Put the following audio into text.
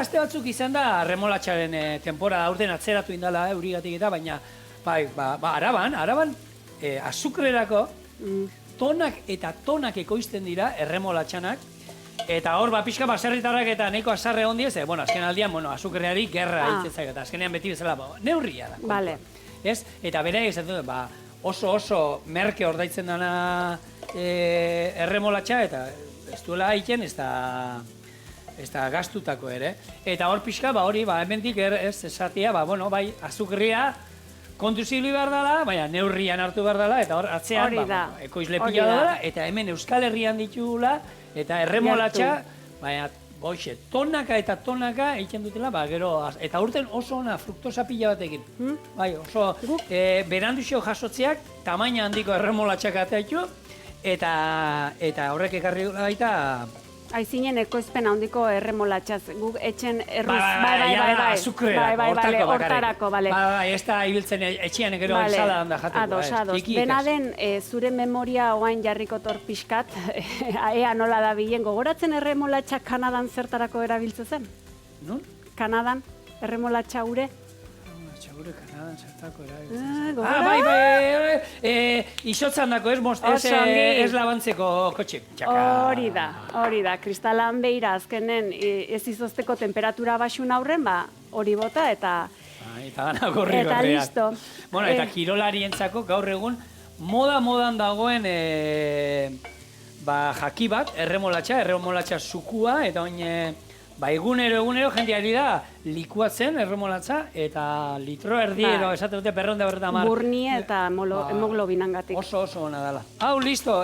Aste batzuk izan da remolatxaren temporada aurten atzeratu indala eurigatik eta, baina araban azukrerako tonak eta tonak ekoizten dira erremolatxanak, eta hor pixka baserritarrak eta nahiko azarre hon diez, azken aldian azukreari gerra hitzezak eta azkenean beti bezala neurria da. Vale. Ez? Eta bere esaten dut, oso merke ordaitzen dana erremolatxa eta ez duela egiten ez da gaztutako ere. Eta hor pixka, hori, hemendik esatia, azukria kontuzibli behar dela, baina neurrian hartu behar dela, eta hor atzean, ekoizle pila dela, eta hemen Euskal Herrian ditugula, eta erremolatxa, baina, tonaka eta tonaka egiten dutela, gero, eta urten oso ona fruktosa pila batekin. Bai, oso, beranduzio jasotzeak, tamaina handiko erremolatxak ateatu, eta horrek ekarri dula baita, Aizinen ekoizpen handiko erremolatxaz, guk etxen erruz, hortarako, bale. Ez da ibiltzen etxean gero ensala handa jateko. Ados. Bena den, zure memoria oain jarriko torpiskat, ea nola da bilen, gogoratzen erremolatxak Kanadan zertarako erabiltzen zen? Non? Kanadan, erremolatxa gure? Gure Kanadan zertako erabiltzen. Bai, isotzan dako ez labantzeko kotxe. Hori da, kristalan behira azkenen ez izozteko temperatura baxun aurren, hori bota eta... Eta gana gorri eta listo. Eta kirolarientzako gaur egun modan dagoen jaki bat, erremolatxa zukua, eta oin... egunero jendeari da likuatzen erremolatza eta litro erdi edo esate dute 250 Burnie eta hemoglobinangatik. Oso ona dela. Hau, listo.